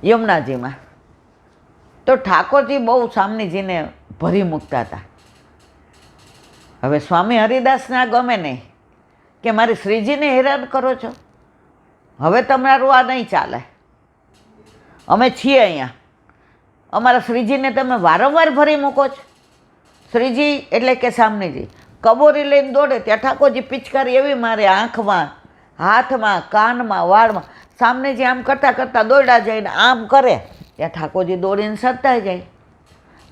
યમુનાજીમાં. તો ઠાકોરજી બહુ સ્વામીજીને ભરી મૂકતા હતા. હવે સ્વામી હરિદાસને આ ગમે નહીં કે મારી શ્રીજીને હેરાન કરો છો, હવે તમારું આ નહીં ચાલે, અમે છીએ અહીંયા, અમારા શ્રીજીને તમે વારંવાર ભરી મૂકો છો. શ્રીજી એટલે કે સામનેજી કબોરી લઈને દોડે ત્યાં ઠાકોરજી પિચકારી એવી મારે આંખમાં, હાથમાં, કાનમાં, વાળમાં. સામનેજી આમ કરતાં કરતાં દોડ્યા જઈને આમ કરે ત્યાં ઠાકોરજી દોડીને સરતા જાય.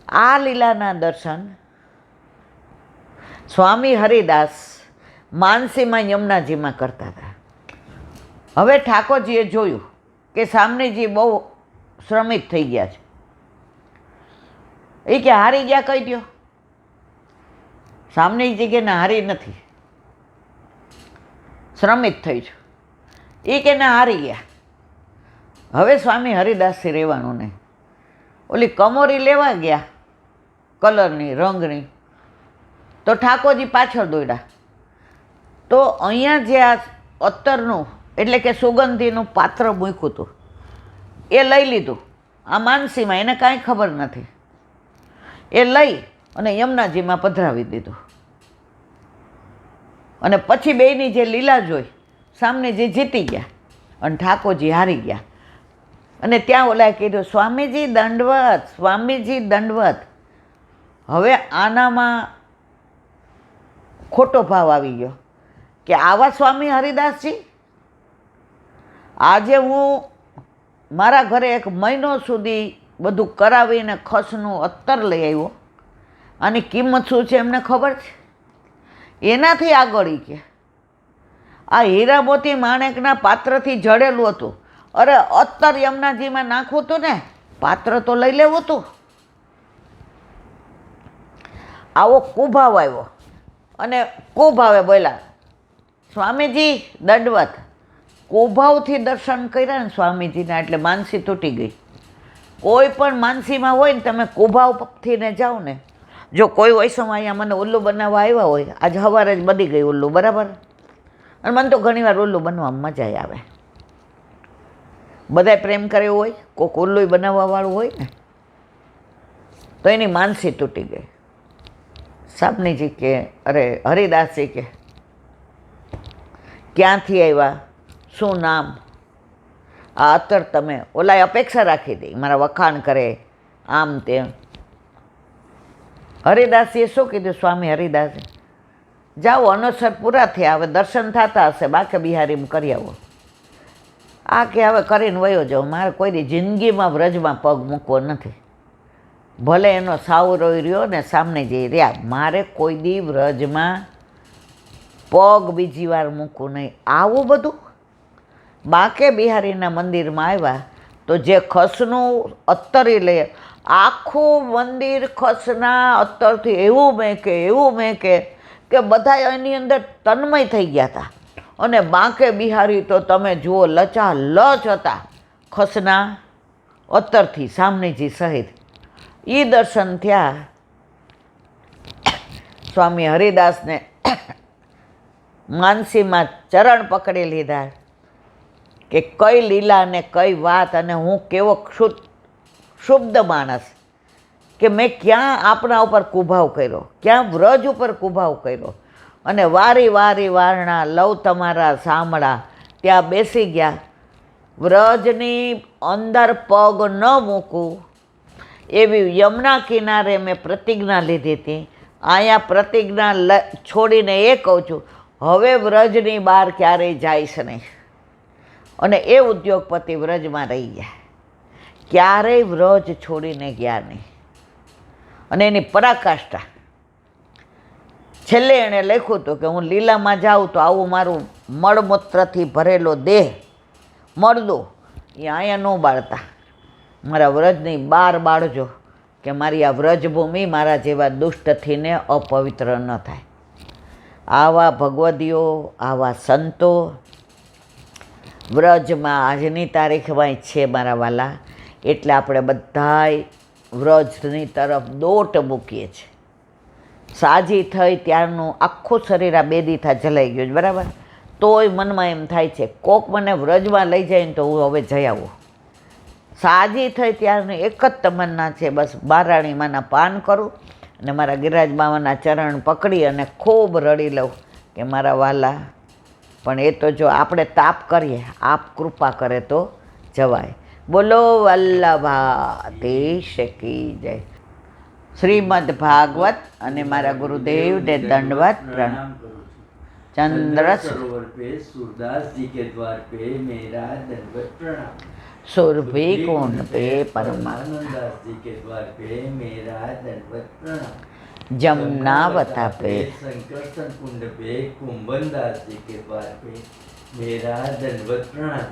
આ લીલાના દર્શન સ્વામી હરિદાસ માનસીમાં યમુનાજીમાં કરતા હતા. હવે ઠાકોરજીએ જોયું કે સામનેજી બહુ શ્રમિત થઈ ગયા છે. એ કે હારી ગયા કહી દો. સામનેજી કે ના હારી નથી, શ્રમિત થઈ છું. એ કે ના હારી ગયા. હવે સ્વામી હરિદાસથી રહેવાનું નહીં. ઓલી કમોરી લેવા ગયા કલરની, રંગની, તો ઠાકોરજી પાછળ દોડ્યા. તો અહીંયા જે આ અત્તરનું એટલે કે સુગંધીનું પાત્ર મૂક્યું હતું એ લઈ લીધું. આ માનસીમાં એને કાંઈ ખબર નથી. એ લઈ અને યમુનાજીમાં પધરાવી દીધું. અને પછી બેયની જે લીલા જોઈ સામને જે જીતી ગયા અને ઠાકોરજી હારી ગયા. અને ત્યાં ઓલાએ કીધું સ્વામીજી દંડવત, સ્વામીજી દંડવત. હવે આનામાં ખોટો ભાવ આવી ગયો કે આવા સ્વામી હરિદાસજી, આજે હું મારા ઘરે 1 મહિનો સુધી બધું કરાવીને ખસનું અત્તર લઈ આવ્યો, આની કિંમત શું છે એમને ખબર છે? એનાથી આગળ કે આ હીરા મોતી માણેકના પાત્રથી જડેલું હતું. અરે અત્તર યમુનાજીમાં નાખવું હતું ને, પાત્ર તો લઈ લેવું હતું. આવો કુભાવ આવ્યો અને કુભાવે બોલ્યા સ્વામીજી દંડવત. કુભાવથી દર્શન કર્યા ને સ્વામીજીના એટલે માનસી તૂટી ગઈ. કોઈ પણ માનસીમાં હોય ને તમે કુભાવથી ને જાઓ ને, જો કોઈ હોય સમય અહીંયા મને ઉલ્લુ બનાવવા આવ્યા હોય, આજે સવારે જ બની ગઈ ઉલ્લુ, બરાબર. અને મને તો ઘણીવાર ઉલ્લુ બનવામાં મજા આવે. બધાય પ્રેમ કરે હોય, કોઈક ઉલ્લુય બનાવવાવાળું હોય ને, તો એની માનસી તૂટી ગઈ. સાપનીજી કે અરે હરિદાસજી કે ક્યાંથી આવ્યા, શું નામ? આ અત્તર તમે ઓલાએ અપેક્ષા રાખી હતી મારા વખાણ કરે આમ તેમ. હરિદાસજીએ શું કીધું? સ્વામી હરિદાસે જાઓ, અનવસર પૂરા થયા, હવે દર્શન થતા હશે, બાકે બિહારીમાં કરી આવો. આ કે હવે કરીને વયો જાઉં, મારે કોઈ જિંદગીમાં વ્રજમાં પગ મૂકવો નથી. ભલે એનો સાવરો રહ્યો ને સામને જઈ રહ્યા, મારે કોઈ દી વ્રજમાં પગ બીજી વાર મૂકવું નહીં. આવું બધું બાકે બિહારીના મંદિરમાં આવ્યા તો જે ખસનું અત્તરી લે, આખું મંદિર ખસના અત્તરથી એવું મેં કે બધા એની અંદર તન્મય થઈ ગયા હતા. અને બાંકે બિહારી તો તમે જુઓ લચાલચ હતા ખસના અત્તરથી સામનેજી સહિત. એ દર્શન થયા. સ્વામી હરિદાસને માનસીમાં ચરણ પકડી લીધા કે કઈ લીલા ને કઈ વાત, અને હું કેવો શુદ્ધ માણસ કે મેં ક્યાં આપણા ઉપર કુભાવ કર્યો, ક્યાં વ્રજ ઉપર કુભાવ કર્યો. અને વારી વારણા લવ તમારા સાંભળા ત્યાં બેસી ગયા. વ્રજની અંદર પગ ન મૂકું એવી યમુના કિનારે મેં પ્રતિજ્ઞા લીધી હતી. અહીંયા પ્રતિજ્ઞા છોડીને એ કહું છું, હવે વ્રજની બહાર ક્યારેય જઈશ નહીં. અને એ ઉદ્યોગપતિ વ્રજમાં રહી ગયા, ક્યારેય વ્રજ છોડીને ગયા નહીં. અને એની પરાકાષ્ઠા છેલ્લે એણે લખ્યું હતું કે હું લીલામાં જાઉં તો આવું મારું મળમૂત્રથી ભરેલો દેહ મળદું એ અહીંયા ન બાળતા, મારા વ્રજની બહાર બાળજો કે મારી આ વ્રજભૂમિ મારા જેવા દુષ્ટથીને અપવિત્ર ન થાય. આવા ભગવદીઓ, આવા સંતો વ્રજમાં આજની તારીખમાં છે મારા વાલા. એટલે આપણે બધાય વ્રજની તરફ દોટ મૂકીએ છીએ. સાજી થઈ ત્યારનું આખું શરીર આ 2 દીથા જલાઈ ગયું, બરાબર. તોય મનમાં એમ થાય છે કોક મને વ્રજમાં લઈ જાય ને તો હું હવે જઈ આવું. સાજી થઈ ત્યારની એક જ તમન્ના છે, બસ બારાણીમાંના પાન કરું અને મારા ગિરિરાજ બાવાના ચરણ પકડી અને ખૂબ રડી લઉં કે મારા વાલા. પણ એ તો જો આપણે તાપ કરીએ, આપ કૃપા કરે તો જવાય. બોલો વલ્લભાધીશ કી જય. શ્રીમદ ભાગવત અને મારા ગુરુદેવને દંડવત પ્રણામ. चंद्र सरोवर पे सूरदास जी के द्वार पे मेरा दंडवत प्रणाम. सुरभि कुंड पे परमानंदास जी के द्वार पे मेरा दंडवत प्रणाम. जमुनावता पे संकर्षण कुंड पे कुंभनदास जी के द्वार पे मेरा दंडवत प्रणाम.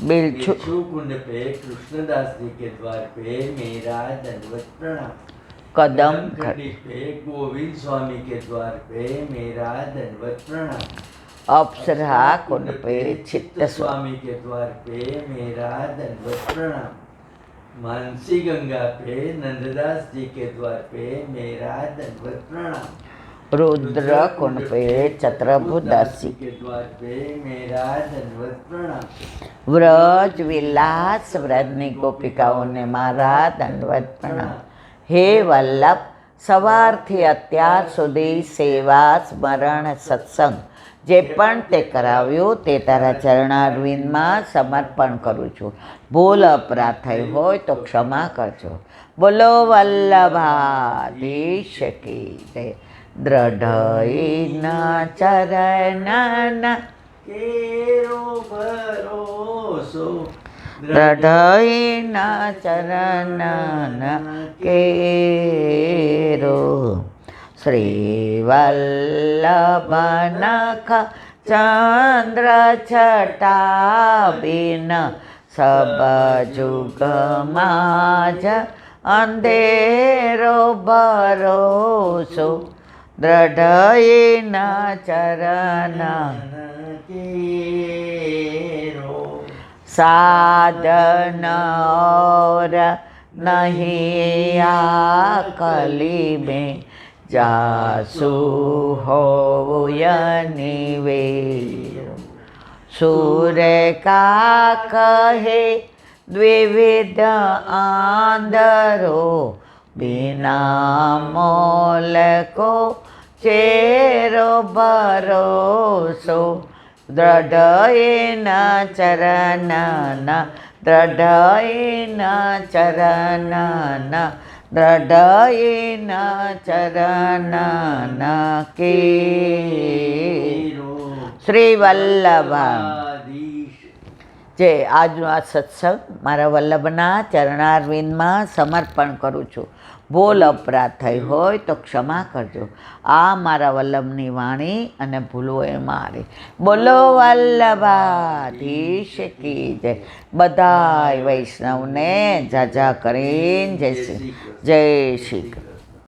बिच्छू कुंड पे कृष्णदास जी के द्वार पे मेरा दंडवत प्रणाम. कदम खड़ी पे गोविंद स्वामी के द्वार पे मेरा दंडवत प्रणाम. अप्सरा कुंड पे चित्त स्वामी के द्वार पे मेरा दंडवत प्रणाम. मानसी गंगा पे नंददास जी के द्वार पे मेरा दंडवत प्रणाम. रुद्र कुंड पे चत्रभुदास जी के द्वार पे मेरा दंडवत प्रणाम. व्रज विलास व्रजनी गोपिकाओं ने मारा दंडवत प्रणाम. હે વલ્લભ, સવારથી અત્યાર સુધી સેવા સ્મરણ સત્સંગ જે પણ તે કરાવ્યું તે તારા ચરણારવિંદમાં સમર્પણ કરું છું. ભૂલ અપરાધ થઈ હોય તો ક્ષમા કરજો. બોલો વલ્લભાધીશ કી જય. દ્રઢઈના ચરણના કેરો ભરોસો, દ્રઢઈના ચરણના કેરો. શ્રી વલ્લભનખ ચંદ્ર છટા બિન સબ જુગમાં જ અંધેરો ભરોસો. દ્રઢઈના ચરણના કેરો. साधन और नहीं आकली में जासु हो निवेर. सूर्य का कहे द्विविध आंधरो, बिना मोल को चेरो भरोસો. દ્રઢઈના ચરણના, દ્રઢઈના ચરણના, દ્રઢઈના ચરણના કેરો. શ્રી વલ્લભ જે આજનો આ સત્સંગ મારા વલ્લભના ચરણારવિંદમાં સમર્પણ કરું છું. ભૂલ અપરાધ થઈ હોય તો ક્ષમા કરજો. આ મારા વલ્લભની વાણી અને ભૂલો એ મારી. બોલો વલ્લભાધીશ કી જય. બધાય વૈષ્ણવને જાજા કરીને જય શ્રી કૃષ્ણ.